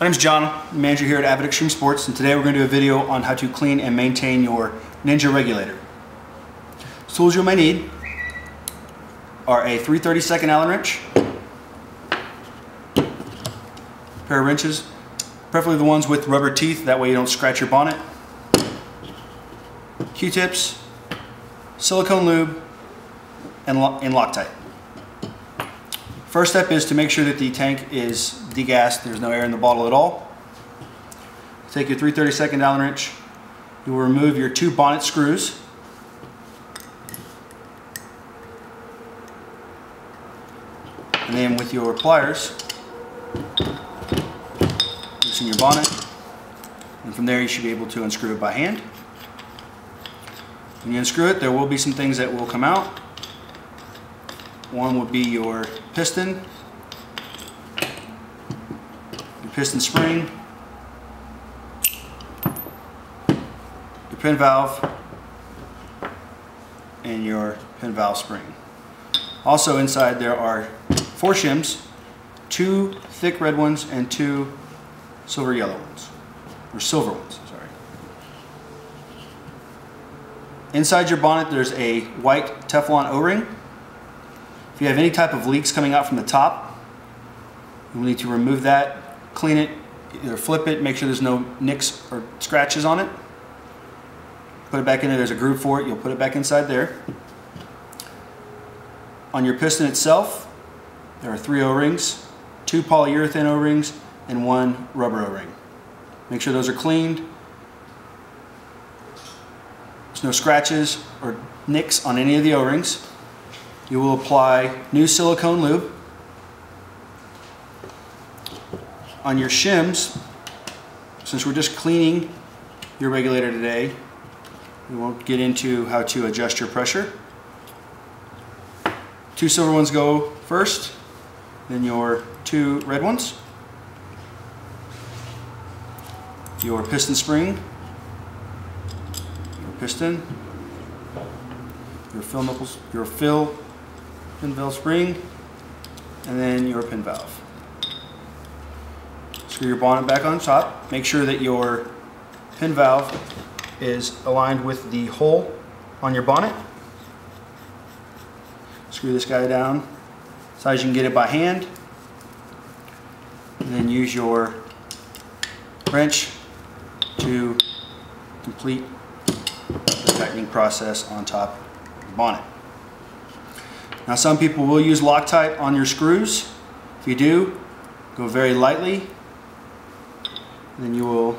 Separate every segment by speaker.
Speaker 1: My name's John, I'm manager here at Avid Extreme Sports, and today we're going to do a video on how to clean and maintain your Ninja regulator. Tools you may need are a 3/32 Allen wrench, a pair of wrenches, preferably the ones with rubber teeth, that way you don't scratch your bonnet, Q-tips, silicone lube, and Loctite. First step is to make sure that the tank is degassed, there's no air in the bottle at all. Take your 3/32 Allen wrench, you will remove your 2 bonnet screws. And then with your pliers, loosen your bonnet, and from there you should be able to unscrew it by hand. When you unscrew it, there will be some things that will come out. One would be your piston spring, your pin valve, and your pin valve spring. Also inside there are 4 shims, 2 thick red ones and 2 silver yellow ones, or silver ones, sorry. Inside your bonnet there's a white Teflon O-ring. If you have any type of leaks coming out from the top, you'll need to remove that, clean it, either flip it, make sure there's no nicks or scratches on it. Put it back in there, there's a groove for it, you'll put it back inside there. On your piston itself, there are 3 O-rings, 2 polyurethane O-rings, and 1 rubber O-ring. Make sure those are cleaned. There's no scratches or nicks on any of the O-rings. You will apply new silicone lube. On your shims, since we're just cleaning your regulator today, we won't get into how to adjust your pressure. 2 silver ones go first, then your 2 red ones. Your piston spring, your piston, your fill nipples, your pin valve spring, and then your pin valve. Screw your bonnet back on top. Make sure that your pin valve is aligned with the hole on your bonnet. Screw this guy down as high as you can get it by hand, and then use your wrench to complete the tightening process on top of the bonnet. Now some people will use Loctite on your screws. If you do, go very lightly, and then you will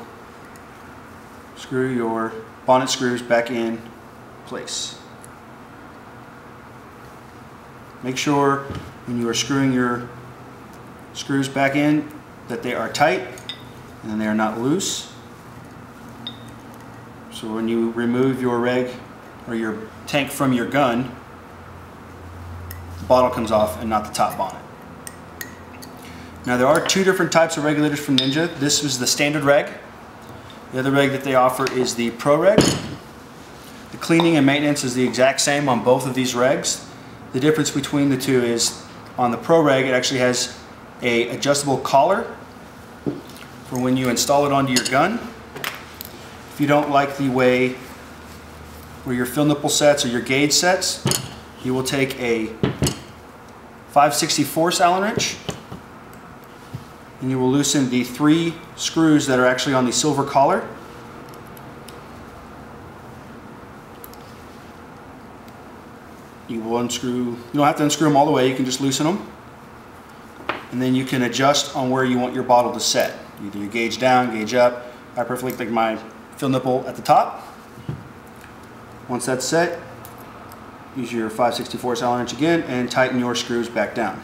Speaker 1: screw your bonnet screws back in place. Make sure when you are screwing your screws back in that they are tight and they are not loose. So when you remove your reg or your tank from your gun, the bottle comes off and not the top bonnet. Now there are 2 different types of regulators from Ninja. This was the standard reg. The other reg that they offer is the Pro Reg. The cleaning and maintenance is the exact same on both of these regs. The difference between the 2 is on the Pro Reg it actually has a adjustable collar for when you install it onto your gun. If you don't like the way where your fill nipple sets or your gauge sets, you will take a 5/64 Allen wrench and you will loosen the 3 screws that are actually on the silver collar. You will unscrew, you don't have to unscrew them all the way, you can just loosen them. And then you can adjust on where you want your bottle to set. Either your gauge down, gauge up. I prefer like my fill nipple at the top. Once that's set, use your 5/64 Allen wrench again and tighten your screws back down.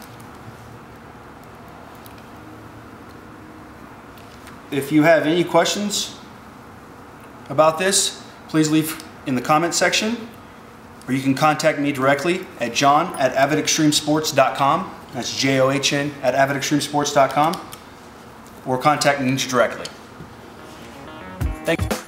Speaker 1: If you have any questions about this, please leave in the comment section, or you can contact me directly at john@avidextremesports.com. That's JOHN at avidextremesports.com, or contact me directly. Thank you.